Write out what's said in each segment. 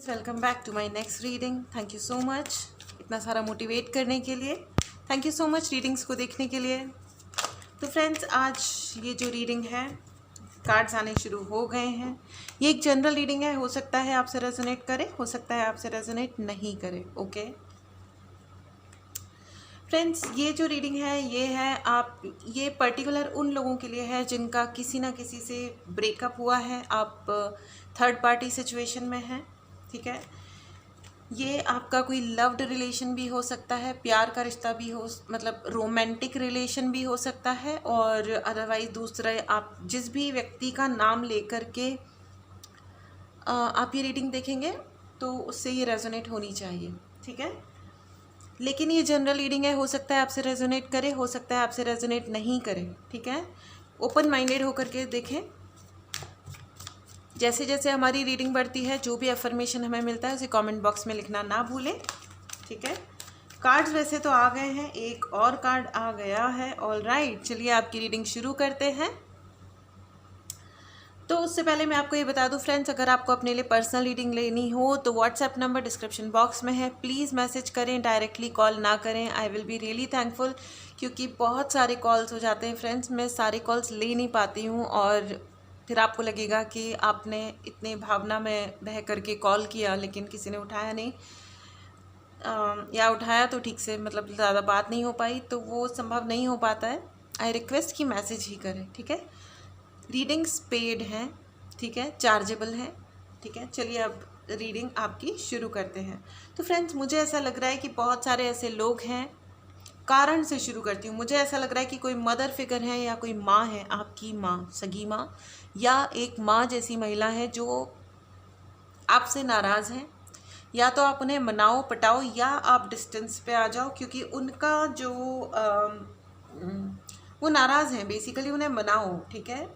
Welcome back to my next reading. Thank you so much इतना सारा motivate करने के लिए। Thank you so much readings को देखने के लिए। तो फ्रेंड्स, आज ये जो रीडिंग है, कार्ड्स आने शुरू हो गए हैं। ये एक जनरल रीडिंग है, हो सकता है आपसे रेजोनेट करे, हो सकता है आपसे रेजोनेट नहीं करे। ओके फ्रेंड्स, ये जो रीडिंग है ये पर्टिकुलर उन लोगों के लिए है जिनका किसी ना किसी से ब्रेकअप हुआ है। आप थर्ड पार्टी सिचुएशन में हैं, ठीक है। ये आपका कोई लव्ड रिलेशन भी हो सकता है, प्यार का रिश्ता भी हो, मतलब रोमांटिक रिलेशन भी हो सकता है, और अदरवाइज दूसरा आप जिस भी व्यक्ति का नाम लेकर के आप ये रीडिंग देखेंगे तो उससे ये रेजोनेट होनी चाहिए, ठीक है। लेकिन ये जनरल रीडिंग है, हो सकता है आपसे रेजोनेट करे, हो सकता है आपसे रेजोनेट नहीं करे, ठीक है। ओपन माइंडेड होकर के देखें। जैसे जैसे हमारी रीडिंग बढ़ती है, जो भी अफर्मेशन हमें मिलता है उसे कमेंट बॉक्स में लिखना ना भूलें, ठीक है। कार्ड्स वैसे तो आ गए हैं, एक और कार्ड आ गया है। ऑल राइट, चलिए आपकी रीडिंग शुरू करते हैं। तो उससे पहले मैं आपको ये बता दूं फ्रेंड्स, अगर आपको अपने लिए पर्सनल रीडिंग लेनी हो तो व्हाट्सएप नंबर डिस्क्रिप्शन बॉक्स में है, प्लीज़ मैसेज करें, डायरेक्टली कॉल ना करें। I will be really thankful, क्योंकि बहुत सारे कॉल्स हो जाते हैं फ्रेंड्स, मैं सारे कॉल्स ले नहीं पाती हूँ और फिर आपको लगेगा कि आपने इतने भावना में बह करके कॉल किया लेकिन किसी ने उठाया नहीं, या उठाया तो ठीक से, मतलब ज़्यादा बात नहीं हो पाई, तो वो संभव नहीं हो पाता है। आई रिक्वेस्ट कि मैसेज ही करें, ठीक है। रीडिंग्स पेड हैं, ठीक है, चार्जेबल हैं, ठीक है। चलिए अब रीडिंग आपकी शुरू करते हैं। तो फ्रेंड्स, मुझे ऐसा लग रहा है कि बहुत सारे ऐसे लोग हैं, कारण से शुरू करती हूँ। मुझे ऐसा लग रहा है कि कोई मदर फिगर है या कोई माँ है, आपकी माँ, सगी माँ या एक माँ जैसी महिला है जो आपसे नाराज़ हैं। या तो आप उन्हें मनाओ पटाओ या आप डिस्टेंस पे आ जाओ, क्योंकि उनका जो वो नाराज़ हैं, बेसिकली उन्हें मनाओ, ठीक है।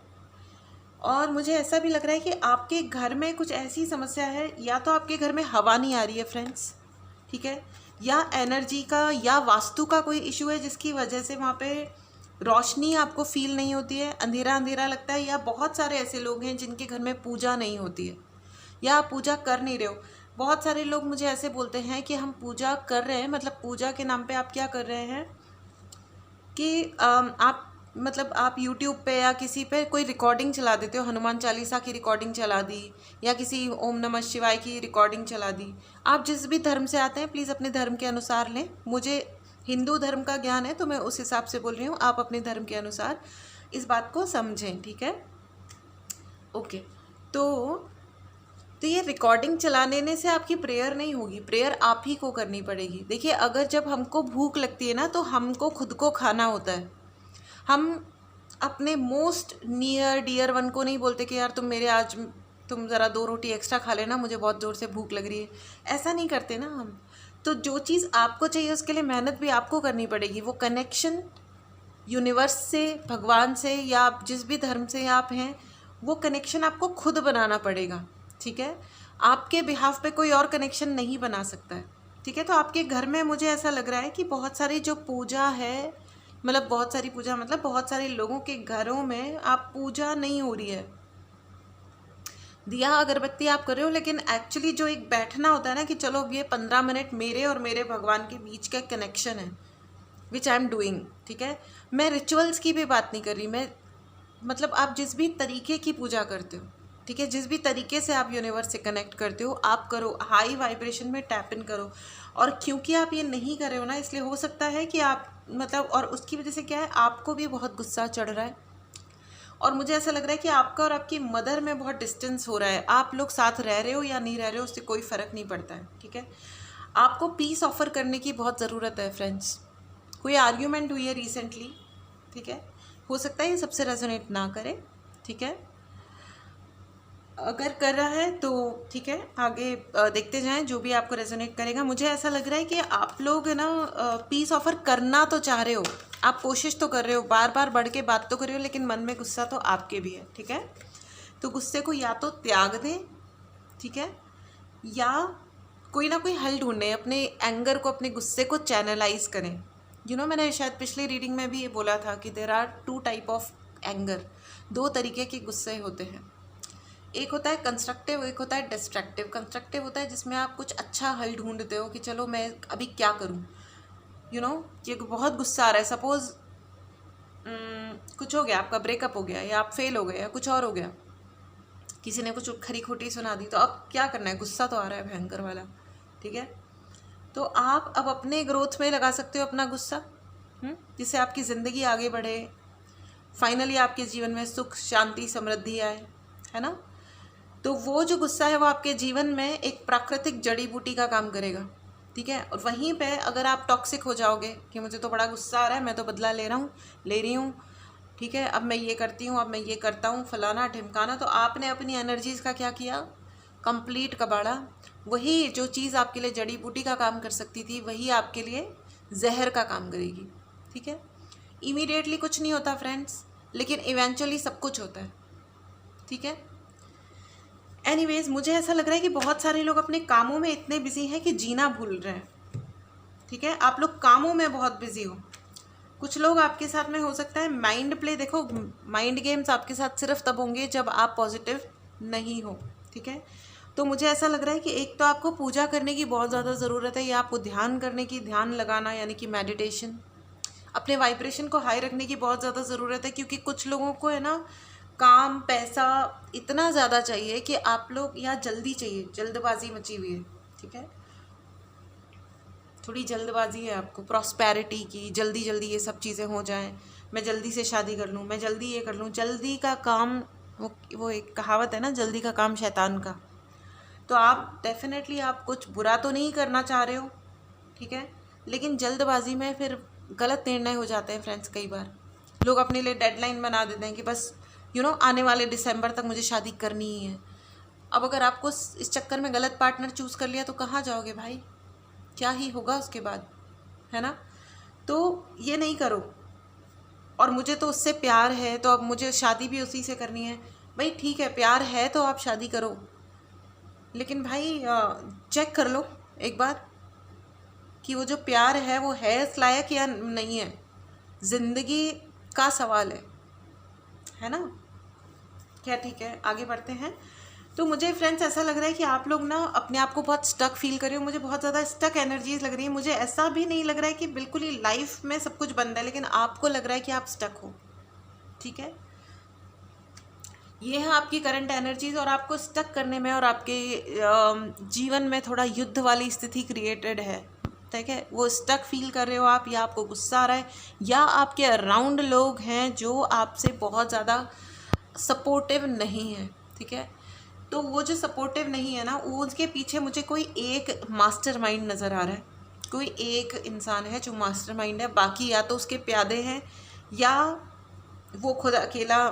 और मुझे ऐसा भी लग रहा है कि आपके घर में कुछ ऐसी समस्या है, या तो आपके घर में हवा नहीं आ रही है फ्रेंड्स, ठीक है, या एनर्जी का या वास्तु का कोई इशू है जिसकी वजह से वहाँ पे रोशनी आपको फील नहीं होती है, अंधेरा अंधेरा लगता है। या बहुत सारे ऐसे लोग हैं जिनके घर में पूजा नहीं होती है या आप पूजा कर नहीं रहे हो। बहुत सारे लोग मुझे ऐसे बोलते हैं कि हम पूजा कर रहे हैं, मतलब पूजा के नाम पे आप क्या कर रहे हैं कि आप मतलब आप YouTube पे या किसी पे कोई रिकॉर्डिंग चला देते हो, हनुमान चालीसा की रिकॉर्डिंग चला दी या किसी ओम नमः शिवाय की रिकॉर्डिंग चला दी। आप जिस भी धर्म से आते हैं प्लीज़ अपने धर्म के अनुसार लें। मुझे हिंदू धर्म का ज्ञान है तो मैं उस हिसाब से बोल रही हूँ, आप अपने धर्म के अनुसार इस बात को समझें, ठीक है। ओके, तो ये रिकॉर्डिंग चलाने से आपकी प्रेयर नहीं होगी, प्रेयर आप ही को करनी पड़ेगी। देखिए, अगर जब हमको भूख लगती है ना तो हमको खुद को खाना होता है। हम अपने मोस्ट नियर डियर वन को नहीं बोलते कि यार तुम ज़रा 2 रोटी एक्स्ट्रा खा लेना, मुझे बहुत ज़ोर से भूख लग रही है, ऐसा नहीं करते ना हम। तो जो चीज़ आपको चाहिए उसके लिए मेहनत भी आपको करनी पड़ेगी। वो कनेक्शन यूनिवर्स से, भगवान से, या आप जिस भी धर्म से आप हैं, वो कनेक्शन आपको खुद बनाना पड़ेगा, ठीक है। आपके बिहाफ पे कोई और कनेक्शन नहीं बना सकता है, ठीक है। तो आपके घर में मुझे ऐसा लग रहा है कि बहुत सारी जो पूजा है, मतलब बहुत सारी पूजा, मतलब बहुत सारे लोगों के घरों में आप पूजा नहीं हो रही है, दिया अगरबत्ती आप कर रहे हो, लेकिन एक्चुअली जो एक बैठना होता है ना कि चलो अब ये 15 मिनट मेरे और मेरे भगवान के बीच का कनेक्शन है, विच आई एम डूइंग, ठीक है। मैं रिचुअल्स की भी बात नहीं कर रही, मैं मतलब आप जिस भी तरीके की पूजा करते हो, ठीक है, जिस भी तरीके से आप यूनिवर्स से कनेक्ट करते हो, आप करो, हाई वाइब्रेशन में टैप इन करो। और क्योंकि आप ये नहीं कर रहे हो ना, इसलिए हो सकता है कि आप मतलब, और उसकी वजह से क्या है, आपको भी बहुत गुस्सा चढ़ रहा है। और मुझे ऐसा लग रहा है कि आपका और आपकी मदर में बहुत डिस्टेंस हो रहा है। आप लोग साथ रह रहे हो या नहीं रह रहे हो उससे कोई फ़र्क नहीं पड़ता है, ठीक है। आपको पीस ऑफर करने की बहुत ज़रूरत है फ्रेंड्स। कोई आर्ग्यूमेंट हुई है रिसेंटली, ठीक है, हो सकता है ये सबसे रेजोनेट ना करे, ठीक है। अगर कर रहा है तो ठीक है, आगे देखते जाएं, जो भी आपको रेजोनेट करेगा। मुझे ऐसा लग रहा है कि आप लोग ना पीस ऑफर करना तो चाह रहे हो, आप कोशिश तो कर रहे हो, बार बार बढ़ के बात तो कर रहे हो, लेकिन मन में गुस्सा तो आपके भी है, ठीक है। तो गुस्से को या तो त्याग दें, ठीक है, या कोई ना कोई हल ढूंढें, अपने एंगर को, अपने गुस्से को चैनलाइज करें। मैंने शायद पिछली रीडिंग में भी ये बोला था कि there are 2 type of anger, 2 तरीके के गुस्से होते हैं। एक होता है कंस्ट्रक्टिव, एक होता है डिस्ट्रक्टिव। कंस्ट्रक्टिव होता है जिसमें आप कुछ अच्छा हल ढूंढते हो कि चलो मैं अभी क्या करूं, कि बहुत गुस्सा आ रहा है, सपोज कुछ हो गया, आपका ब्रेकअप हो गया या आप फेल हो गए या कुछ और हो गया, किसी ने कुछ खरी खोटी सुना दी, तो अब क्या करना है, गुस्सा तो आ रहा है भयंकर वाला, ठीक है। तो आप अब अपने ग्रोथ में लगा सकते हो अपना गुस्सा, जिससे आपकी ज़िंदगी आगे बढ़े, फाइनली आपके जीवन में सुख शांति समृद्धि आए, है ना। तो वो जो गुस्सा है वो आपके जीवन में एक प्राकृतिक जड़ी बूटी का काम करेगा, ठीक है। और वहीं पे अगर आप टॉक्सिक हो जाओगे कि मुझे तो बड़ा गुस्सा आ रहा है, मैं तो बदला ले रही हूँ, ठीक है, अब मैं ये करती हूँ, अब मैं ये करता हूँ, फलाना ढिमकाना, तो आपने अपनी एनर्जीज़ का क्या किया, कंप्लीट कबाड़ा। वही जो चीज़ आपके लिए जड़ी बूटी का काम कर सकती थी, वही आपके लिए जहर का काम करेगी, ठीक है। इमीडिएटली कुछ नहीं होता फ्रेंड्स, लेकिन इवेंचुअली सब कुछ होता है, ठीक है। एनीवेज, मुझे ऐसा लग रहा है कि बहुत सारे लोग अपने कामों में इतने बिजी हैं कि जीना भूल रहे हैं, ठीक है। आप लोग कामों में बहुत बिजी हो। कुछ लोग आपके साथ में हो सकता है माइंड प्ले, देखो माइंड गेम्स आपके साथ सिर्फ तब होंगे जब आप पॉजिटिव नहीं हो, ठीक है। तो मुझे ऐसा लग रहा है कि एक तो आपको पूजा करने की बहुत ज़्यादा ज़रूरत है, या आपको ध्यान करने की, ध्यान लगाना यानी कि मेडिटेशन, अपने वाइब्रेशन को हाई रखने की बहुत ज़्यादा ज़रूरत है। क्योंकि कुछ लोगों को है ना, काम पैसा इतना ज़्यादा चाहिए कि आप लोग, या जल्दी चाहिए, जल्दबाजी मची हुई है, ठीक है। थोड़ी जल्दबाजी है आपको प्रॉस्पेरिटी की, जल्दी जल्दी ये सब चीज़ें हो जाएं, मैं जल्दी से शादी कर लूँ, मैं जल्दी ये कर लूँ, जल्दी का काम, वो एक कहावत है ना, जल्दी का काम शैतान का। तो आप डेफिनेटली आप कुछ बुरा तो नहीं करना चाह रहे हो, ठीक है, लेकिन जल्दबाजी में फिर गलत निर्णय हो जाते हैं फ्रेंड्स। कई बार लोग अपने लिए डेडलाइन बना देते हैं कि बस आने वाले दिसंबर तक मुझे शादी करनी ही है। अब अगर आपको इस चक्कर में गलत पार्टनर चूज़ कर लिया तो कहाँ जाओगे भाई, क्या ही होगा उसके बाद, है ना। तो ये नहीं करो, और मुझे तो उससे प्यार है तो अब मुझे शादी भी उसी से करनी है। भाई ठीक है, प्यार है तो आप शादी करो, लेकिन भाई चेक कर लो एक बार कि वो जो प्यार है वो है इस लायक या नहीं है। ज़िंदगी का सवाल है ना। क्या, ठीक है, आगे बढ़ते हैं। तो मुझे फ्रेंड्स ऐसा लग रहा है कि आप लोग ना अपने आप को बहुत स्टक फील कर रहे हो। मुझे बहुत ज़्यादा स्टक एनर्जीज लग रही है। मुझे ऐसा भी नहीं लग रहा है कि बिल्कुल ही लाइफ में सब कुछ बंद है, लेकिन आपको लग रहा है कि आप स्टक हो, ठीक है। ये है आपकी करंट एनर्जीज, और आपको स्टक करने में और आपके जीवन में थोड़ा युद्ध वाली स्थिति क्रिएटेड है, ठीक है। वो स्टक फील कर रहे हो आप, या आपको गुस्सा आ रहा है, या आपके अराउंड लोग हैं जो आपसे बहुत ज़्यादा सपोर्टिव नहीं है, ठीक है। तो वो जो सपोर्टिव नहीं है ना, वो उसके पीछे मुझे कोई एक मास्टरमाइंड नज़र आ रहा है। कोई एक इंसान है जो मास्टरमाइंड है, बाकी या तो उसके प्यादे हैं या वो खुद अकेला।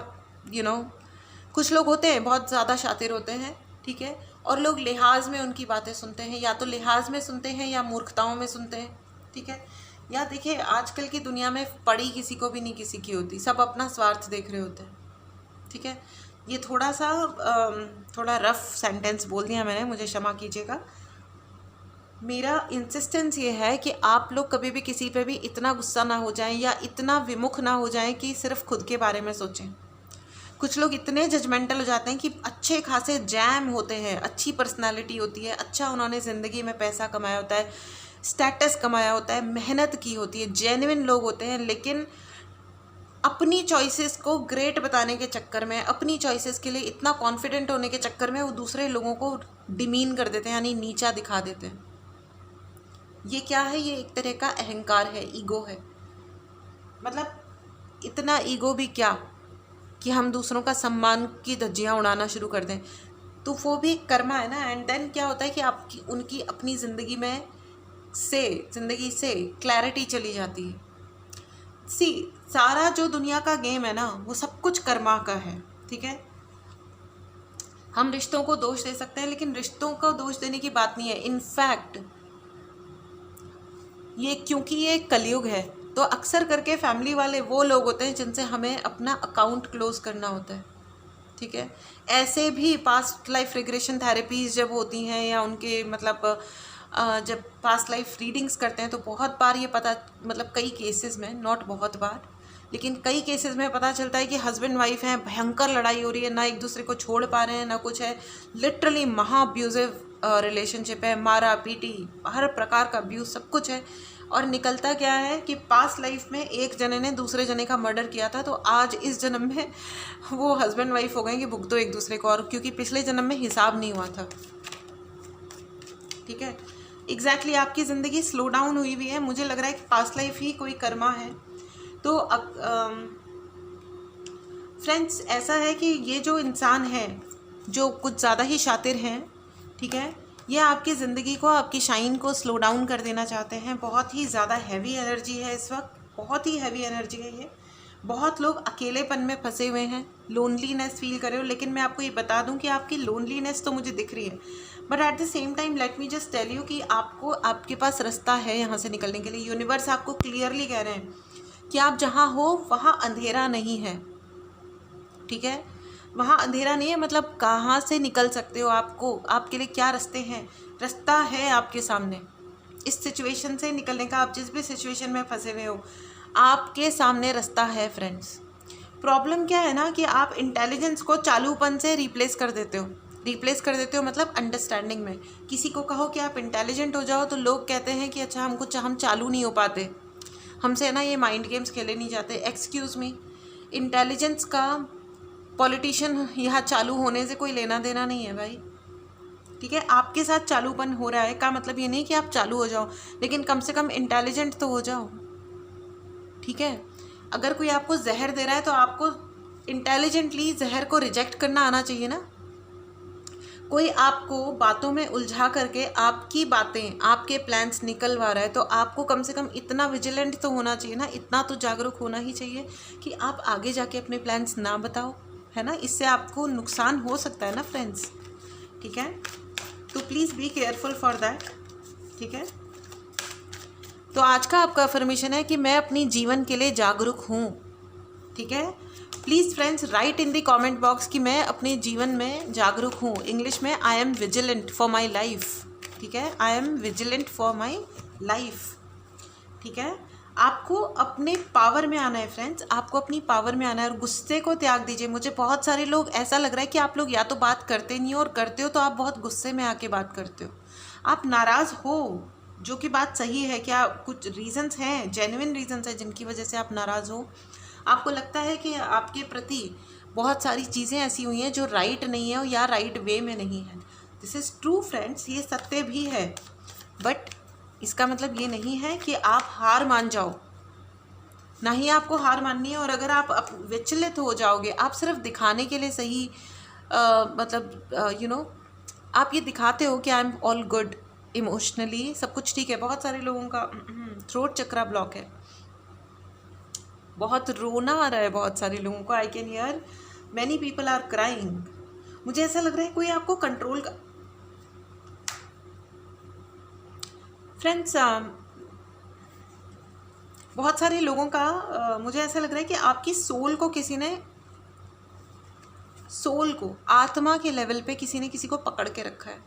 कुछ लोग होते हैं बहुत ज़्यादा शातिर होते हैं, ठीक है, और लोग लिहाज में उनकी बातें सुनते हैं, या तो लिहाज में सुनते हैं या मूर्खताओं में सुनते हैं, ठीक है। या देखिए, आजकल की दुनिया में पड़ी किसी को भी नहीं किसी की होती, सब अपना स्वार्थ देख रहे होते हैं, ठीक है। ये थोड़ा रफ सेंटेंस बोल दिया मैंने, मुझे क्षमा कीजिएगा। मेरा इंसिस्टेंस ये है कि आप लोग कभी भी किसी पे भी इतना गुस्सा ना हो जाएं या इतना विमुख ना हो जाएं कि सिर्फ खुद के बारे में सोचें। कुछ लोग इतने जजमेंटल हो जाते हैं कि अच्छे खासे जैम होते हैं, अच्छी पर्सनालिटी होती है, अच्छा उन्होंने ज़िंदगी में पैसा कमाया होता है, स्टेटस कमाया होता है, मेहनत की होती है, जेन्युइन लोग होते हैं, लेकिन अपनी चॉइसेस को ग्रेट बताने के चक्कर में, अपनी चॉइसेस के लिए इतना कॉन्फिडेंट होने के चक्कर में वो दूसरे लोगों को डिमीन कर देते हैं, यानी नीचा दिखा देते हैं। ये क्या है? ये एक तरह का अहंकार है, ईगो है। मतलब इतना ईगो भी क्या कि हम दूसरों का सम्मान की धज्जियाँ उड़ाना शुरू कर दें। तो वो भी कर्मा है ना। एंड देन क्या होता है कि आपकी उनकी अपनी ज़िंदगी से क्लैरिटी चली जाती है। सारा जो दुनिया का गेम है ना, वो सब कुछ कर्मा का है, ठीक है। हम रिश्तों को दोष दे सकते हैं, लेकिन रिश्तों को दोष देने की बात नहीं है। इनफैक्ट क्योंकि ये कलयुग है, तो अक्सर करके फैमिली वाले वो लोग होते हैं जिनसे हमें अपना अकाउंट क्लोज करना होता है, ठीक है। ऐसे भी पास्ट लाइफ रिग्रेशन थेरेपीज जब होती हैं, या उनके जब पास्ट लाइफ रीडिंग्स करते हैं, तो बहुत बार ये पता, कई केसेस में, नॉट बहुत बार, लेकिन कई केसेस में पता चलता है कि हस्बैंड वाइफ हैं, भयंकर लड़ाई हो रही है, ना एक दूसरे को छोड़ पा रहे हैं, ना कुछ है, लिटरली महा अब्यूजिव रिलेशनशिप है, मारा पीटी, हर प्रकार का अब्यूज़ सब कुछ है। और निकलता क्या है कि पास्ट लाइफ में एक जने ने दूसरे जने का मर्डर किया था, तो आज इस जन्म में वो हस्बैंड वाइफ हो गए कि भुगतो एक दूसरे को, और क्योंकि पिछले जन्म में हिसाब नहीं हुआ था। ठीक है, एग्जैक्टली आपकी ज़िंदगी स्लो डाउन हुई हुई है। मुझे लग रहा है कि पास्ट लाइफ ही कोई कर्मा है। तो फ्रेंड्स ऐसा है कि ये जो इंसान है जो कुछ ज़्यादा ही शातिर हैं, ठीक है, ये आपकी ज़िंदगी को, आपकी शाइन को स्लो डाउन कर देना चाहते हैं। बहुत ही ज़्यादा हैवी एनर्जी है इस वक्त, बहुत ही हैवी एनर्जी है ये। बहुत लोग अकेलेपन में फंसे हुए हैं, लोनलीनेस फील कर रहे हो। लेकिन मैं आपको ये बता दूं कि आपकी लोनलीनेस तो मुझे दिख रही है, but at the same time let me just tell you कि आपको, आपके पास रास्ता है यहाँ से निकलने के लिए। यूनिवर्स आपको क्लियरली कह रहे हैं कि आप जहाँ हो वहाँ अंधेरा नहीं है। ठीक है, वहाँ अंधेरा नहीं है, मतलब कहाँ से निकल सकते हो, आपको, आपके लिए क्या रास्ते हैं। रास्ता है आपके सामने इस सिचुएशन से निकलने का। आप जिस भी सिचुएशन में फंसे हुए हो, आपके सामने रास्ता है फ्रेंड्स। प्रॉब्लम क्या है ना कि आप इंटेलिजेंस को चालूपन से रिप्लेस कर देते हो, मतलब अंडरस्टैंडिंग में। किसी को कहो कि आप इंटेलिजेंट हो जाओ तो लोग कहते हैं कि अच्छा हम चालू नहीं हो पाते, हमसे है ना ये माइंड गेम्स खेले नहीं जाते। एक्सक्यूज़ मी, इंटेलिजेंस का पॉलिटिशियन यहाँ चालू होने से कोई लेना देना नहीं है भाई। ठीक है, आपके साथ चालूपन हो रहा है का मतलब ये नहीं कि आप चालू हो जाओ, लेकिन कम से कम इंटेलिजेंट तो हो जाओ। ठीक है, अगर कोई आपको जहर दे रहा है तो आपको इंटेलिजेंटली जहर को रिजेक्ट करना आना चाहिए ना। कोई आपको बातों में उलझा करके आपकी बातें, आपके प्लान्स निकलवा रहा है, तो आपको कम से कम इतना विजिलेंट तो होना चाहिए ना, इतना तो जागरूक होना ही चाहिए कि आप आगे जाके अपने प्लान्स ना बताओ, है ना। इससे आपको नुकसान हो सकता है ना फ्रेंड्स। ठीक है, तो please be careful for that. ठीक है, तो आज का आपका अफर्मेशन है कि मैं अपनी जीवन के लिए जागरूक हूँ। ठीक है, please friends right in the comment box कि मैं अपने जीवन में जागरूक हूँ। इंग्लिश में I am vigilant for my life. ठीक है, I am vigilant for my life. ठीक है, आपको अपने पावर में आना है फ्रेंड्स, आपको अपनी पावर में आना है और गुस्से को त्याग दीजिए। मुझे बहुत सारे लोग, ऐसा लग रहा है कि आप लोग या तो बात करते नहीं हो, और करते हो तो आप बहुत गुस्से में आके बात करते हो। आप नाराज़ हो, जो कि बात सही है। क्या कुछ रीजंस हैं, जेन्युइन रीजंस हैं जिनकी वजह से आप नाराज़ हो। आपको लगता है कि आपके प्रति बहुत सारी चीज़ें ऐसी हुई हैं जो राइट नहीं है या राइट वे में नहीं है। दिस इज़ ट्रू फ्रेंड्स, ये सत्य भी है, बट इसका मतलब ये नहीं है कि आप हार मान जाओ, ना ही आपको हार माननी है। और अगर आप विचलित हो जाओगे, आप सिर्फ दिखाने के लिए सही आप ये दिखाते हो कि I am all good, emotionally सब कुछ ठीक है। बहुत सारे लोगों का थ्रोट चक्रा ब्लॉक है, बहुत रोना आ रहा है बहुत सारे लोगों को। I can hear many people are crying. मुझे ऐसा लग रहा है कोई आपको कंट्रोल का, फ्रेंड्स बहुत सारे लोगों का मुझे ऐसा लग रहा है कि आपकी सोल को किसी ने, सोल को, आत्मा के लेवल पे किसी ने किसी को पकड़ के रखा है।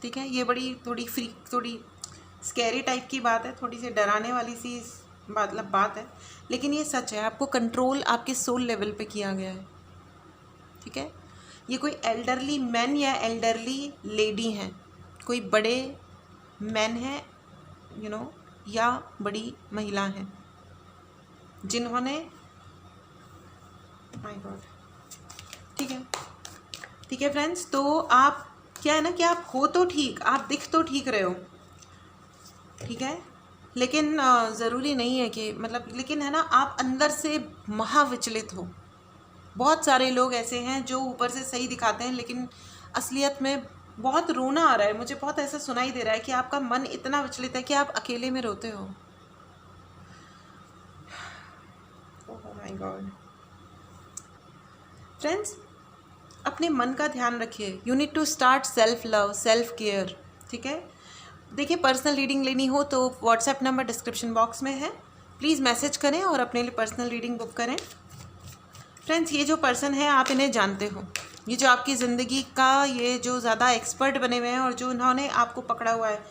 ठीक है, ये बड़ी थोड़ी स्कैरी टाइप की बात है, थोड़ी सी डराने वाली सी मतलब बात है, लेकिन ये सच है। आपको कंट्रोल आपके सोल लेवल पे किया गया है। ठीक है, ये कोई एल्डरली मैन या एल्डरली लेडी हैं, कोई बड़े मैन हैं या बड़ी महिला हैं जिन्होंने, माय गॉड। ठीक है फ्रेंड्स, तो आप क्या है ना कि आप हो तो ठीक, आप दिख तो ठीक रहे हो, ठीक है, लेकिन ज़रूरी नहीं है कि लेकिन है ना आप अंदर से महाविचलित हो। बहुत सारे लोग ऐसे हैं जो ऊपर से सही दिखाते हैं, लेकिन असलियत में बहुत रोना आ रहा है। मुझे बहुत ऐसा सुनाई दे रहा है कि आपका मन इतना विचलित है कि आप अकेले में रोते हो। Oh my God. फ्रेंड्स अपने मन का ध्यान रखिए। You need to start self love, self care. ठीक है, देखिए पर्सनल रीडिंग लेनी हो तो व्हाट्सएप नंबर डिस्क्रिप्शन बॉक्स में है, प्लीज़ मैसेज करें और अपने लिए पर्सनल रीडिंग बुक करें। फ्रेंड्स ये जो पर्सन है आप इन्हें जानते हो, ये जो आपकी ज़िंदगी का ये जो ज़्यादा एक्सपर्ट बने हुए हैं और जो इन्होंने आपको पकड़ा हुआ है,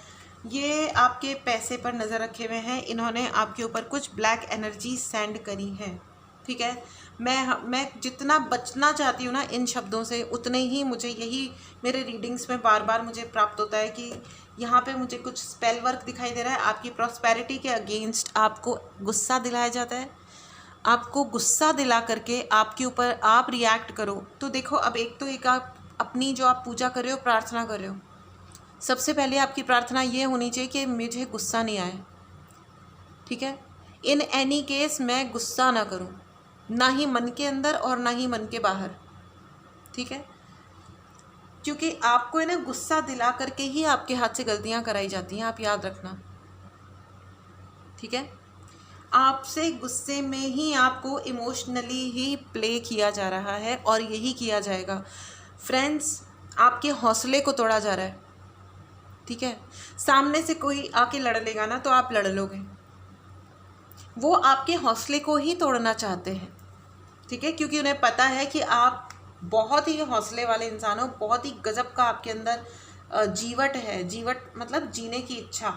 ये आपके पैसे पर नज़र रखे हुए हैं, इन्होंने आपके ऊपर कुछ ब्लैक एनर्जी सेंड करी है, ठीक है। मैं जितना बचना चाहती हूँ ना इन शब्दों से, उतने ही मुझे यही मेरे रीडिंग्स में बार बार मुझे प्राप्त होता है कि यहाँ पे मुझे कुछ स्पेल वर्क दिखाई दे रहा है। आपकी प्रॉस्पेरिटी के अगेंस्ट आपको गुस्सा दिलाया जाता है, आपको गुस्सा दिला करके आपके ऊपर आप रिएक्ट करो। तो देखो, अब एक आप अपनी जो आप पूजा कर रहे हो, प्रार्थना कर रहे हो, सबसे पहले आपकी प्रार्थना ये होनी चाहिए कि मुझे गुस्सा नहीं आए, ठीक है। इन एनी केस मैं गुस्सा ना करूं, ना ही मन के अंदर और ना ही मन के बाहर, ठीक है। क्योंकि आपको है ना गुस्सा दिला करके ही आपके हाथ से गलतियां कराई जाती हैं, आप याद रखना, ठीक है। आपसे गुस्से में ही आपको इमोशनली ही प्ले किया जा रहा है और यही किया जाएगा। फ्रेंड्स, आपके हौसले को तोड़ा जा रहा है, ठीक है। सामने से कोई आके लड़ लेगा ना तो आप लड़ लोगे, वो आपके हौसले को ही तोड़ना चाहते हैं, ठीक है। क्योंकि उन्हें पता है कि आप बहुत ही हौसले वाले इंसान हो, बहुत ही गजब का आपके अंदर जीवट है। जीवट मतलब जीने की इच्छा।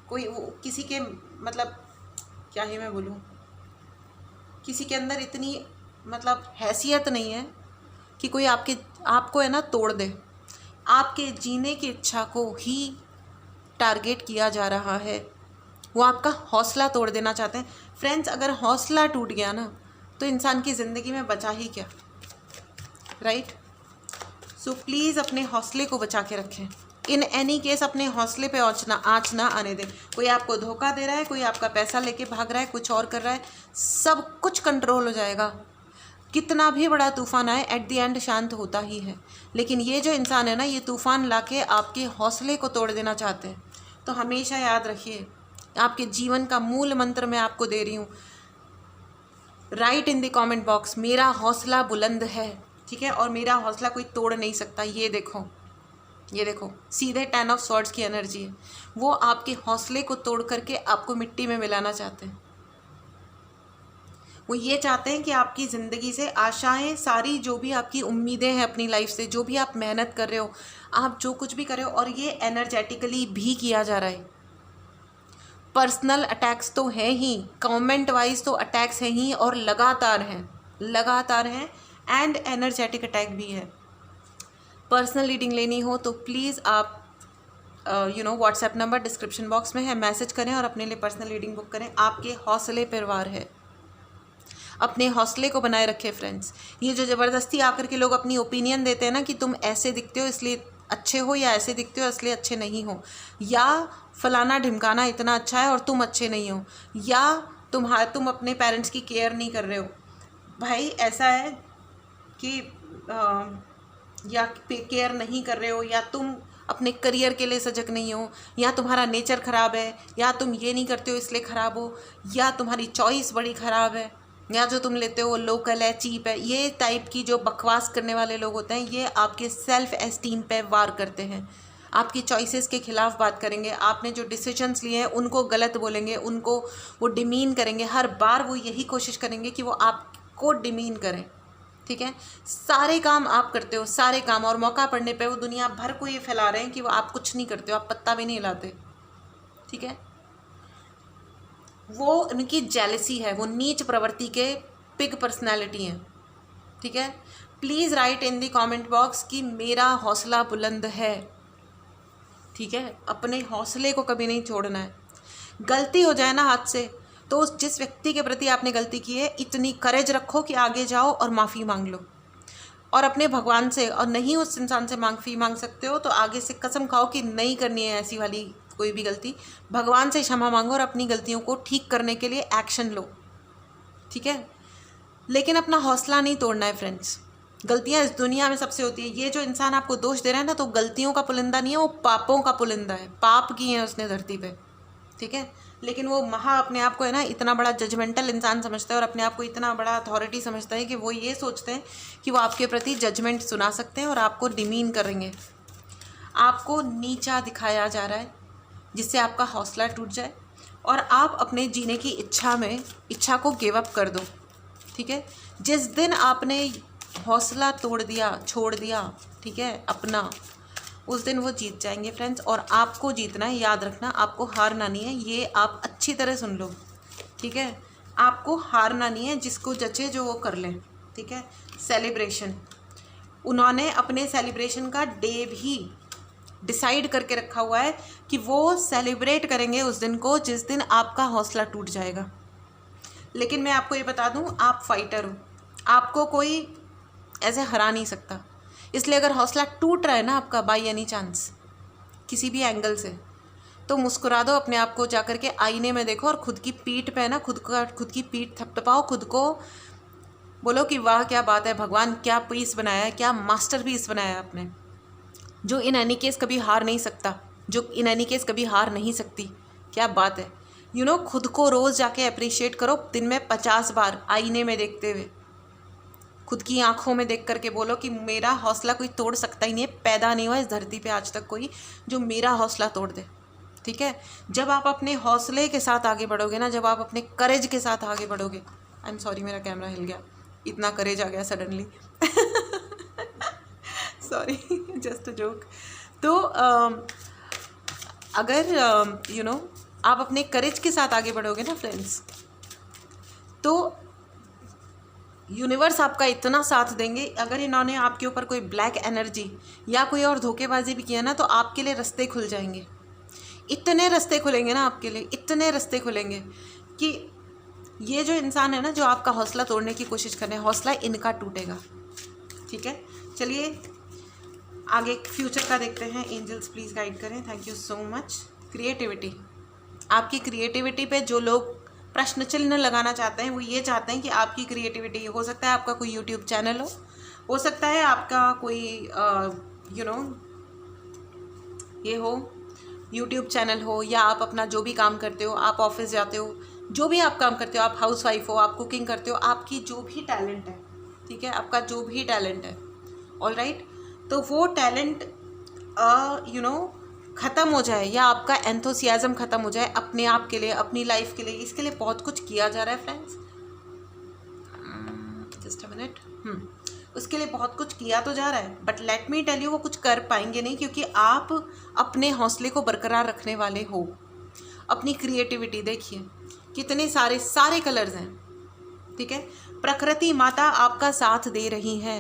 कोई किसी के मतलब क्या ही मैं बोलूँ, किसी के अंदर इतनी मतलब हैसियत नहीं है कि कोई आपको है ना तोड़ दे। आपके जीने की इच्छा को ही टारगेट किया जा रहा है, वो आपका हौसला तोड़ देना चाहते हैं। फ्रेंड्स, अगर हौसला टूट गया ना तो इंसान की ज़िंदगी में बचा ही क्या, राइट। सो प्लीज़ अपने हौसले को बचा के रखें। इन एनी केस अपने हौसले पे आँच ना आने दें। कोई आपको धोखा दे रहा है, कोई आपका पैसा लेके भाग रहा है, कुछ और कर रहा है, सब कुछ कंट्रोल हो जाएगा। कितना भी बड़ा तूफ़ान आए, एट दी एंड शांत होता ही है। लेकिन ये जो इंसान है ना, ये तूफ़ान लाके आपके हौसले को तोड़ देना चाहते हैं। तो हमेशा याद रखिए, आपके जीवन का मूल मंत्र मैं आपको दे रही हूँ। Right in the comment box, मेरा हौसला बुलंद है, ठीक है, और मेरा हौसला कोई तोड़ नहीं सकता। ये देखो, ये देखो, सीधे 10 ऑफ स्वॉर्ड्स की एनर्जी है। वो आपके हौसले को तोड़ करके आपको मिट्टी में मिलाना चाहते हैं। वो ये चाहते हैं कि आपकी ज़िंदगी से आशाएं सारी, जो भी आपकी उम्मीदें हैं अपनी लाइफ से, जो भी आप मेहनत कर रहे हो, आप जो कुछ भी कर रहे हो, और ये एनर्जेटिकली भी किया जा रहा है। पर्सनल अटैक्स तो हैं ही, कमेंट वाइज तो अटैक्स हैं ही, और लगातार हैं, एंड एनर्जेटिक अटैक भी है। पर्सनल रीडिंग लेनी हो तो प्लीज़ आप व्हाट्सएप नंबर डिस्क्रिप्शन बॉक्स में है, मैसेज करें और अपने लिए पर्सनल रीडिंग बुक करें। आपके हौसले पर वार है, अपने हौसले को बनाए रखें। फ्रेंड्स, ये जो ज़बरदस्ती आकर के लोग अपनी ओपिनियन देते हैं ना कि तुम ऐसे दिखते हो इसलिए अच्छे हो, या ऐसे दिखते हो इसलिए अच्छे नहीं हो, या फलाना ढिमकाना इतना अच्छा है और तुम अच्छे नहीं हो, या तुम अपने पेरेंट्स की केयर नहीं कर रहे हो। भाई ऐसा है कि या केयर नहीं कर रहे हो, या तुम अपने करियर के लिए सजग नहीं हो, या तुम्हारा नेचर ख़राब है, या तुम ये नहीं करते हो इसलिए ख़राब हो, या तुम्हारी चॉइस बड़ी ख़राब है, या जो तुम लेते हो लोकल है, चीप है। ये टाइप की जो बकवास करने वाले लोग होते हैं, ये आपके सेल्फ एस्टीम पे वार करते हैं, आपकी चॉइसेस के ख़िलाफ़ बात करेंगे, आपने जो डिसीजंस लिए हैं उनको गलत बोलेंगे, उनको वो डिमीन करेंगे। हर बार वो यही कोशिश करेंगे कि वो आपको डिमीन करें, ठीक है। सारे काम आप करते हो, सारे काम, और मौका पड़ने पे वो दुनिया भर को ये फैला रहे हैं कि वो आप कुछ नहीं करते हो, आप पत्ता भी नहीं हिलाते, ठीक है। वो उनकी जेलसी है, वो नीच प्रवृत्ति के पिग पर्सनैलिटी हैं, ठीक है। Please write in the comment box कि मेरा हौसला बुलंद है, ठीक है। अपने हौसले को कभी नहीं छोड़ना है। गलती हो जाए ना हाथ से, तो उस जिस व्यक्ति के प्रति आपने गलती की है, इतनी करेज रखो कि आगे जाओ और माफ़ी मांग लो, और अपने भगवान से, और नहीं उस इंसान से माफ़ी मांग सकते हो तो आगे से कसम खाओ कि नहीं करनी है ऐसी वाली कोई भी गलती। भगवान से क्षमा मांगो और अपनी गलतियों को ठीक करने के लिए एक्शन लो, ठीक है। लेकिन अपना हौसला नहीं तोड़ना है। फ्रेंड्स, गलतियां इस दुनिया में सबसे होती है। ये जो इंसान आपको दोष दे रहा है ना, तो गलतियों का पुलिंदा नहीं है, वो पापों का पुलिंदा है। पाप किए हैं उसने धरती पे, ठीक है। लेकिन वो अपने आप को है ना इतना बड़ा जजमेंटल इंसान समझता है, और अपने आप को इतना बड़ा अथॉरिटी समझता है कि वो ये सोचते हैं कि वो आपके प्रति जजमेंट सुना सकते हैं और आपको डिमीन करेंगे। आपको नीचा दिखाया जा रहा है जिससे आपका हौसला टूट जाए और आप अपने जीने की इच्छा को गिव अप कर दो, ठीक है। जिस दिन आपने हौसला तोड़ दिया, छोड़ दिया, ठीक है, अपना, उस दिन वो जीत जाएंगे फ्रेंड्स। और आपको जीतना है, याद रखना, आपको हारना नहीं है, ये आप अच्छी तरह सुन लो, ठीक है। आपको हारना नहीं है, जिसको जचे जो वो कर ले, ठीक है। सेलिब्रेशन, उन्होंने अपने सेलिब्रेशन का डे भी डिसाइड करके रखा हुआ है कि वो सेलिब्रेट करेंगे उस दिन को जिस दिन आपका हौसला टूट जाएगा। लेकिन मैं आपको ये बता दूं, आप फाइटर हो, आपको कोई ऐसे हरा नहीं सकता। इसलिए अगर हौसला टूट रहा है ना आपका बाय एनी चांस किसी भी एंगल से, तो मुस्कुरा दो अपने आप को, जाकर के आईने में देखो और खुद की पीठ पे ना खुद की पीठ थपथपाओ, खुद को बोलो कि वाह क्या बात है भगवान, क्या पीस बनाया है, क्या मास्टर पीस बनाया है आपने, जो इन एनी केस कभी हार नहीं सकता, जो इन एनी केस कभी हार नहीं सकती। क्या बात है, यू नो, खुद को रोज़ जाके अप्रिशिएट करो, दिन में 50 बार आईने में देखते हुए, खुद की आंखों में देख करके बोलो कि मेरा हौसला कोई तोड़ सकता ही नहीं है, पैदा नहीं हुआ इस धरती पे आज तक कोई जो मेरा हौसला तोड़ दे, ठीक है। जब आप अपने हौसले के साथ आगे बढ़ोगे ना, जब आप अपने करेज के साथ आगे बढ़ोगे, आई एम सॉरी मेरा कैमरा हिल गया, इतना करेज आ गया suddenly sorry, just a joke. तो अगर यू नो आप अपने करेज के साथ आगे बढ़ोगे ना फ्रेंड्स, तो यूनिवर्स आपका इतना साथ देंगे। अगर इन्होंने आपके ऊपर कोई ब्लैक एनर्जी या कोई और धोखेबाजी भी किया ना, तो आपके लिए रास्ते खुल जाएंगे, इतने रास्ते खुलेंगे ना आपके लिए, इतने रास्ते खुलेंगे कि ये जो इंसान है ना, जो आपका हौसला तोड़ने की कोशिश कर रहे हैं, हौसला इनका टूटेगा, ठीक है। चलिए आगे फ्यूचर का देखते हैं। एंजल्स प्लीज़ गाइड करें, thank you so much. Creativity, आपकी क्रिएटिविटी पे जो लोग प्रश्न चिन्ह लगाना चाहते हैं, वो ये चाहते हैं कि आपकी क्रिएटिविटी, हो सकता है आपका कोई यूट्यूब चैनल हो सकता है आपका कोई यू नो ये हो यूट्यूब चैनल हो, या आप अपना जो भी काम करते हो, आप ऑफिस जाते हो, जो भी आप काम करते हो, आप हाउसवाइफ हो, आप कुकिंग करते हो, आपकी जो भी टैलेंट है, ठीक है, आपका जो भी टैलेंट है, ऑल राइट, तो वो टैलेंट यू नो ख़त्म हो जाए, या आपका एंथुसियाज़म ख़त्म हो जाए अपने आप के लिए, अपनी लाइफ के लिए, इसके लिए बहुत कुछ किया जा रहा है फ्रेंड्स, जस्ट अ मिनट। उसके लिए बहुत कुछ किया तो जा रहा है, but let me tell you, वो कुछ कर पाएंगे नहीं, क्योंकि आप अपने हौसले को बरकरार रखने वाले हो। अपनी क्रिएटिविटी देखिए, कितने सारे कलर्स हैं, ठीक है। प्रकृति माता आपका साथ दे रही है,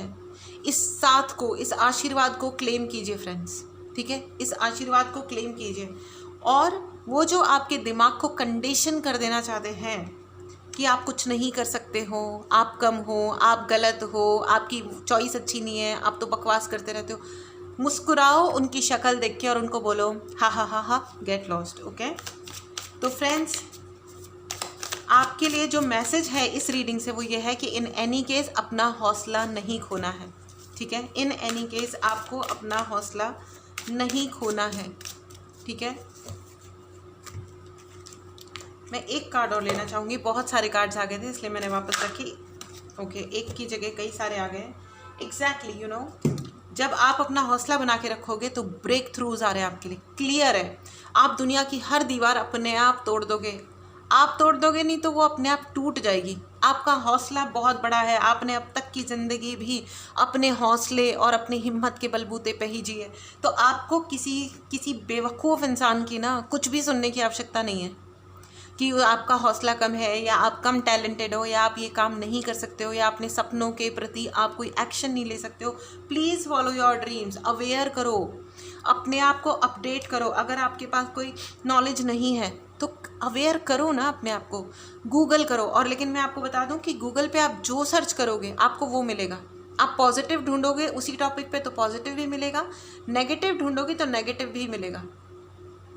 इस साथ को, इस आशीर्वाद को क्लेम कीजिए फ्रेंड्स, ठीक है, इस आशीर्वाद को क्लेम कीजिए। और वो जो आपके दिमाग को कंडीशन कर देना चाहते हैं कि आप कुछ नहीं कर सकते हो, आप कम हो, आप गलत हो, आपकी चॉइस अच्छी नहीं है, आप तो बकवास करते रहते हो, मुस्कुराओ उनकी शक्ल देख के और उनको बोलो हा हा हा हा, गेट लॉस्ट, ओके। तो फ्रेंड्स, आपके लिए जो मैसेज है इस रीडिंग से वो ये है कि इन एनी केस अपना हौसला नहीं खोना है, ठीक है। इन एनी केस आपको अपना हौसला नहीं खोना है, ठीक है। मैं एक कार्ड और लेना चाहूँगी, बहुत सारे कार्ड्स आ गए थे इसलिए मैंने वापस रखी, ओके। एक की जगह कई सारे आ गए, एग्जैक्टली, यू नो, जब आप अपना हौसला बना के रखोगे तो ब्रेक थ्रूज आ रहे हैं आपके लिए, क्लियर है, आप दुनिया की हर दीवार अपने आप तोड़ दोगे। आप तोड़ दोगे नहीं तो वो अपने आप टूट जाएगी। आपका हौसला बहुत बड़ा है, आपने अब तक की ज़िंदगी भी अपने हौसले और अपनी हिम्मत के बलबूते पे ही जी है, तो आपको किसी बेवकूफ़ इंसान की ना कुछ भी सुनने की आवश्यकता नहीं है कि आपका हौसला कम है, या आप कम टैलेंटेड हो, या आप ये काम नहीं कर सकते हो, या अपने सपनों के प्रति आप कोई एक्शन नहीं ले सकते हो। Please follow your dreams, aware करो, अपने आप को अपडेट करो। अगर आपके पास कोई नॉलेज नहीं है तो अवेयर करो ना अपने आप को, गूगल करो। और लेकिन मैं आपको बता दूं कि गूगल पे आप जो सर्च करोगे आपको वो मिलेगा। आप पॉजिटिव ढूंढोगे उसी टॉपिक पे तो पॉजिटिव भी मिलेगा, नेगेटिव ढूंढोगे तो नेगेटिव भी मिलेगा,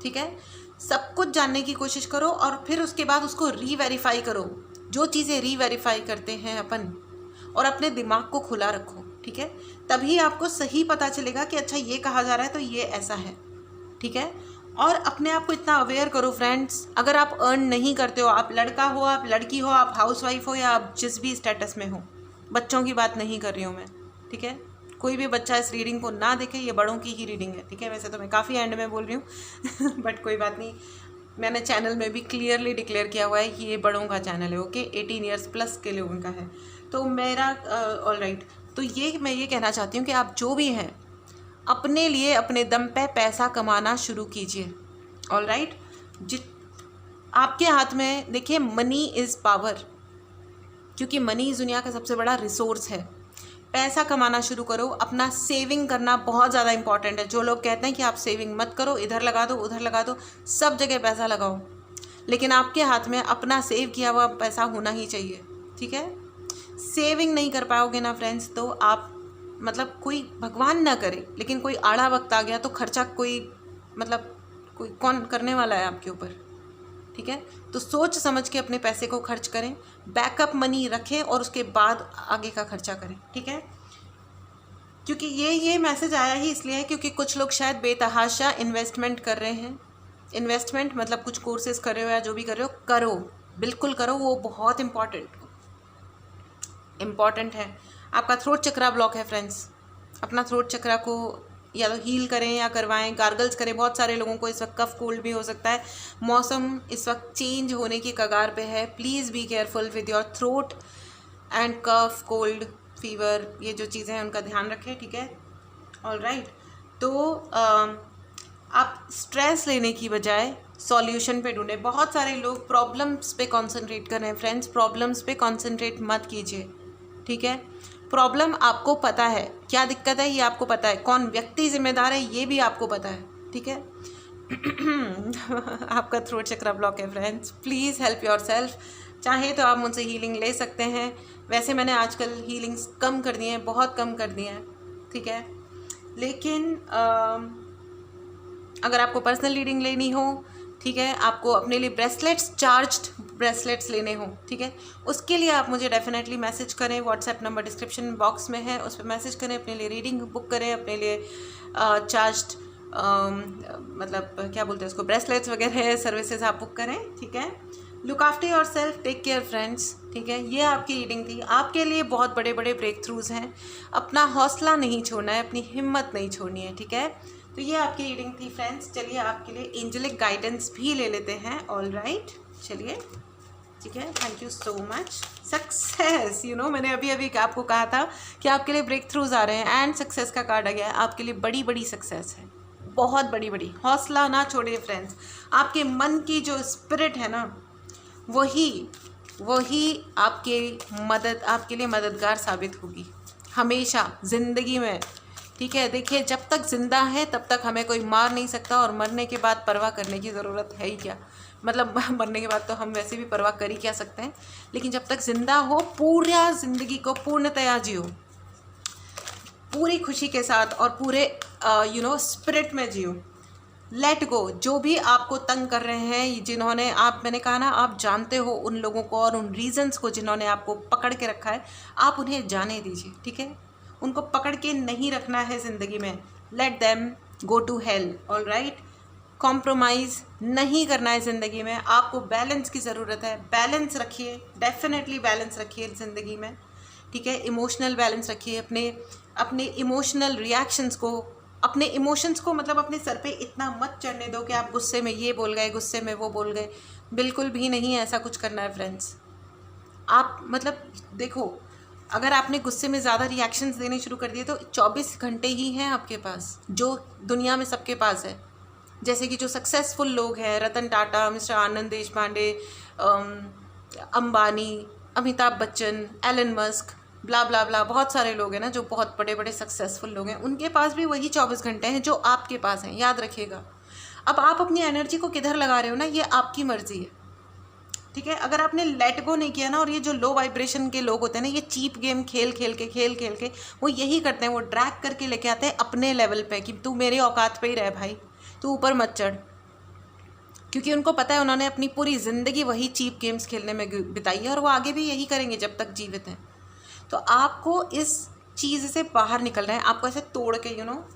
ठीक है। सब कुछ जानने की कोशिश करो और फिर उसके बाद उसको रीवेरीफाई करो, जो चीज़ें रीवेरीफाई करते हैं अपन, और अपने दिमाग को खुला रखो, ठीक है। तभी आपको सही पता चलेगा कि अच्छा ये कहा जा रहा है तो ये ऐसा है, ठीक है। और अपने आप को इतना अवेयर करो फ्रेंड्स, अगर आप अर्न नहीं करते हो, आप लड़का हो, आप लड़की हो, आप हाउसवाइफ हो, या आप जिस भी स्टेटस में हो, बच्चों की बात नहीं कर रही हूँ मैं, ठीक है। कोई भी बच्चा इस रीडिंग को ना देखे, ये बड़ों की ही रीडिंग है, ठीक है। वैसे तो मैं काफ़ी एंड में बोल रही हूँ बट कोई बात नहीं, मैंने चैनल में भी क्लियरली डिक्लेयर किया हुआ है कि ये बड़ों का चैनल है, ओके, 18 ईयर्स प्लस के लोगों का है। तो मेरा ऑल राइट, तो ये मैं ये कहना चाहती हूँ कि आप जो भी हैं, अपने लिए अपने दम पे पैसा कमाना शुरू कीजिए। ऑलराइट, आपके हाथ में देखिए, मनी इज़ पावर, क्योंकि मनी इस दुनिया का सबसे बड़ा रिसोर्स है। पैसा कमाना शुरू करो। अपना सेविंग करना बहुत ज़्यादा इंपॉर्टेंट है। जो लोग कहते हैं कि आप सेविंग मत करो, इधर लगा दो उधर लगा दो, सब जगह पैसा लगाओ, लेकिन आपके हाथ में अपना सेव किया हुआ पैसा होना ही चाहिए। ठीक है, सेविंग नहीं कर पाओगे ना फ्रेंड्स, तो आप मतलब कोई भगवान ना करे, लेकिन कोई आड़ा वक्त आ गया तो खर्चा कोई मतलब कोई कौन करने वाला है आपके ऊपर। ठीक है, तो सोच समझ के अपने पैसे को खर्च करें, बैकअप मनी रखें और उसके बाद आगे का खर्चा करें। ठीक है, क्योंकि ये मैसेज आया ही इसलिए है क्योंकि कुछ लोग शायद बेतहाशा इन्वेस्टमेंट कर रहे हैं। इन्वेस्टमेंट मतलब कुछ कोर्सेज कर रहे हो या जो भी कर रहे हो, करो, बिल्कुल करो, वो बहुत इम्पॉर्टेंट है। आपका थ्रोट चक्रा ब्लॉक है फ्रेंड्स, अपना थ्रोट चक्रा को या तो हील करें या करवाएं, गार्गल्स करें। बहुत सारे लोगों को इस वक्त कफ कोल्ड भी हो सकता है। मौसम इस वक्त चेंज होने की कगार पे है। Please be careful with your throat and cough, cold, fever, ये जो चीज़ें हैं उनका ध्यान रखें। ठीक है, ऑलराइट। तो आप स्ट्रेस लेने की बजाय सॉल्यूशन पे ढूंढें। बहुत सारे लोग प्रॉब्लम्स पे कंसंट्रेट कर रहे हैं फ्रेंड्स, प्रॉब्लम्स पे कंसंट्रेट मत कीजिए। ठीक है, प्रॉब्लम आपको पता है, क्या दिक्कत है ये आपको पता है, कौन व्यक्ति जिम्मेदार है ये भी आपको पता है। ठीक है आपका थ्रोट चक्रा ब्लॉक है friends, please help your self. चाहे तो आप मुझसे हीलिंग ले सकते हैं। वैसे मैंने आजकल हीलिंग्स कम कर दी हैं, बहुत कम कर दी हैं। ठीक है, लेकिन अगर आपको पर्सनल रीडिंग लेनी हो, ठीक है, आपको अपने लिए ब्रेसलेट्स, चार्ज्ड ब्रेसलेट्स लेने हो, ठीक है, उसके लिए आप मुझे डेफिनेटली मैसेज करें। व्हाट्सएप नंबर डिस्क्रिप्शन बॉक्स में है, उस पर मैसेज करें, अपने लिए रीडिंग बुक करें, अपने लिए चार्ज्ड मतलब क्या बोलते हैं उसको, ब्रेसलेट्स वगैरह सर्विसेज आप बुक करें। ठीक है, look after yourself, take care friends. ठीक है, ये आपकी रीडिंग थी। आपके लिए बहुत बड़े बड़े ब्रेक थ्रूज हैं। अपना हौसला नहीं छोड़ना है, अपनी हिम्मत नहीं छोड़नी है। ठीक है, तो ये आपकी रीडिंग थी फ्रेंड्स। चलिए आपके लिए एंजेलिक गाइडेंस भी ले लेते हैं। ऑलराइट, चलिए, ठीक है, thank you so much. Success, मैंने अभी अभी आपको कहा था कि आपके लिए ब्रेक थ्रूज आ रहे हैं एंड सक्सेस का कार्ड आ गया है। आपके लिए बड़ी बड़ी सक्सेस है, बहुत बड़ी बड़ी। हौसला ना छोड़िए फ्रेंड्स। आपके मन की जो स्पिरिट है ना, वही आपके लिए मददगार साबित होगी हमेशा ज़िंदगी में। ठीक है, देखिए, जब तक ज़िंदा है तब तक हमें कोई मार नहीं सकता, और मरने के बाद परवाह करने की ज़रूरत है ही क्या। मतलब मरने के बाद तो हम वैसे भी परवाह कर ही क्या सकते हैं, लेकिन जब तक ज़िंदा हो पूरा ज़िंदगी को पूर्णतया जियो, पूरी खुशी के साथ और पूरे स्पिरिट में जियो। Let go. जो भी आपको तंग कर रहे हैं, जिन्होंने मैंने कहा ना, आप जानते हो उन लोगों को और उन रीजंस को जिन्होंने आपको पकड़ के रखा है, आप उन्हें जाने दीजिए। ठीक है, उनको पकड़ के नहीं रखना है ज़िंदगी में। Let them go to hell. Alright, compromise नहीं करना है ज़िंदगी में। आपको बैलेंस की ज़रूरत है। बैलेंस रखिए, डेफिनेटली बैलेंस रखिए ज़िंदगी में। ठीक है, इमोशनल बैलेंस रखिए। अपने इमोशनल रिएक्शंस को, अपने इमोशंस को मतलब अपने सर पे इतना मत चढ़ने दो कि आप गुस्से में ये बोल गए, गुस्से में वो बोल गए। बिल्कुल भी नहीं ऐसा कुछ करना है फ्रेंड्स। आप मतलब देखो, अगर आपने गुस्से में ज़्यादा रिएक्शंस देने शुरू कर दिए तो 24 घंटे ही हैं आपके पास, जो दुनिया में सबके पास है। जैसे कि जो सक्सेसफुल लोग हैं, रतन टाटा, मिस्टर आनंद देशपांडे, अंबानी, अमिताभ बच्चन, एलन मस्क, ब्ला ब्ला ब्ला, बहुत सारे लोग हैं ना जो बहुत बड़े बड़े सक्सेसफुल लोग हैं, उनके पास भी वही 24 घंटे हैं जो आपके पास हैं। याद रखिएगा। अब आप अपनी एनर्जी को किधर लगा रहे हो ना, ये आपकी मर्जी है। ठीक है, अगर आपने लेट गो नहीं किया ना, और ये जो लो वाइब्रेशन के लोग होते हैं ना, ये चीप गेम खेल खेल के वो यही करते हैं, वो ड्रैग करके लेके आते हैं अपने लेवल पे कि तू मेरे औकात पे ही रह भाई, तू ऊपर मत चढ़। क्योंकि उनको पता है उन्होंने अपनी पूरी ज़िंदगी वही चीप गेम्स खेलने में बिताई है, और वो आगे भी यही करेंगे जब तक जीवित हैं। तो आपको इस चीज़ से बाहर निकलना है। आपको ऐसे तोड़ के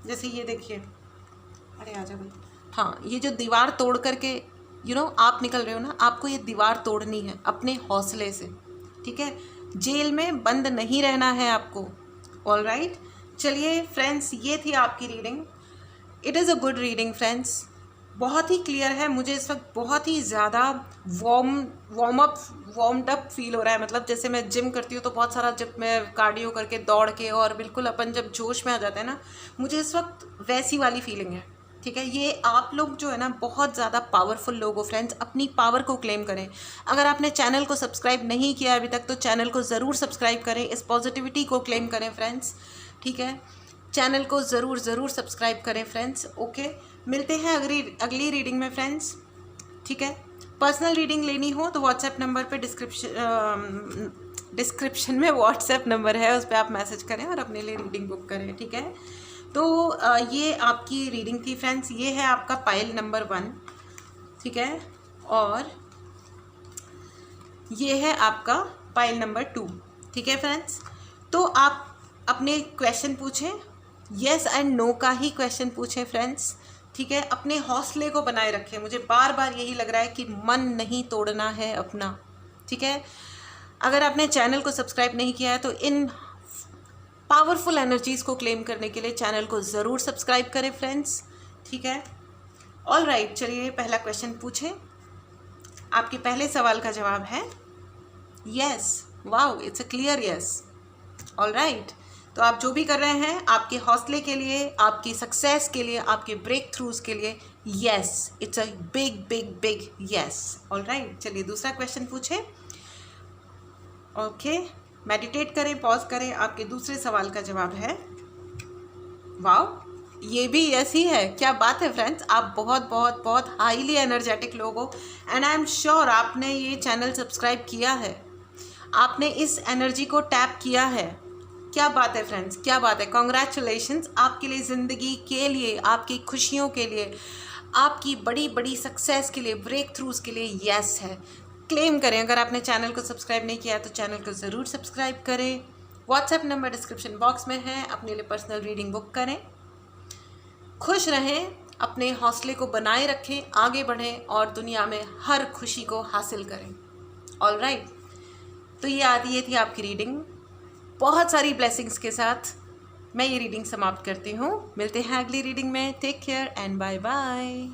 जैसे ये देखिए, अरे आजा भाई, हाँ, ये जो दीवार तोड़ करके आप निकल रहे हो ना, आपको ये दीवार तोड़नी है अपने हौसले से। ठीक है, जेल में बंद नहीं रहना है आपको। ऑलराइट, चलिए फ्रेंड्स, ये थी आपकी reading. It is a good reading friends. बहुत ही क्लियर है। मुझे इस वक्त बहुत ही ज़्यादा वार्म्ड अप फील हो रहा है। मतलब जैसे मैं जिम करती हूँ तो बहुत सारा, जब मैं कार्डियो करके दौड़ के और बिल्कुल अपन जब जोश में आ जाते हैं ना, मुझे इस वक्त वैसी वाली फीलिंग है। ठीक है, ये आप लोग जो है ना बहुत ज़्यादा पावरफुल लोग हो फ्रेंड्स, अपनी पावर को क्लेम करें। अगर आपने चैनल को सब्सक्राइब नहीं किया अभी तक तो चैनल को ज़रूर सब्सक्राइब करें, इस पॉजिटिविटी को क्लेम करें फ्रेंड्स। ठीक है, चैनल को ज़रूर सब्सक्राइब करें फ्रेंड्स। ओके, मिलते हैं अगली रीडिंग में फ्रेंड्स। ठीक है, पर्सनल रीडिंग लेनी हो तो व्हाट्सएप नंबर पे डिस्क्रिप्शन में व्हाट्सएप नंबर है, उस पर आप मैसेज करें और अपने लिए रीडिंग बुक करें। ठीक है, तो ये आपकी रीडिंग थी फ्रेंड्स। ये है आपका पाइल नंबर 1। ठीक है, और ये है आपका पाइल नंबर 2। ठीक है फ्रेंड्स, तो आप अपने क्वेश्चन पूछें, येस एंड नो का ही क्वेश्चन पूछें फ्रेंड्स। ठीक है, अपने हौसले को बनाए रखें। मुझे बार बार यही लग रहा है कि मन नहीं तोड़ना है अपना। ठीक है, अगर आपने चैनल को सब्सक्राइब नहीं किया है तो इन पावरफुल एनर्जीज़ को क्लेम करने के लिए चैनल को ज़रूर सब्सक्राइब करें फ्रेंड्स। ठीक है, ऑल राइट, चलिए पहला क्वेश्चन पूछें। आपके पहले सवाल का जवाब है yes. Wow, it's a clear yes. All right, तो आप जो भी कर रहे हैं आपके हौसले के लिए, आपकी सक्सेस के लिए, आपके ब्रेक थ्रूज के लिए, yes, it's a big big big yes. All right, चलिए दूसरा क्वेश्चन पूछें। ओके, मेडिटेट करें, पॉज करें। आपके दूसरे सवाल का जवाब है वाओ, ये भी यस ही है। क्या बात है फ्रेंड्स, आप बहुत बहुत बहुत हाईली एनर्जेटिक लोग हो एंड आई एम श्योर आपने ये चैनल सब्सक्राइब किया है, आपने इस एनर्जी को टैप किया है। क्या बात है फ्रेंड्स, क्या बात है, कॉन्ग्रेचुलेशंस। आपके लिए, ज़िंदगी के लिए, आपकी खुशियों के लिए, आपकी बड़ी बड़ी सक्सेस के लिए, ब्रेक थ्रूज के लिए यस है। क्लेम करें। अगर आपने चैनल को सब्सक्राइब नहीं किया है तो चैनल को ज़रूर सब्सक्राइब करें। व्हाट्सएप नंबर डिस्क्रिप्शन बॉक्स में है, अपने लिए पर्सनल रीडिंग बुक करें। खुश रहें, अपने हौसले को बनाए रखें, आगे बढ़ें और दुनिया में हर खुशी को हासिल करें। ऑल राइट, तो ये थी आपकी रीडिंग। बहुत सारी ब्लेसिंग्स के साथ मैं ये रीडिंग समाप्त करती हूँ। मिलते हैं अगली रीडिंग में। Take care and bye bye.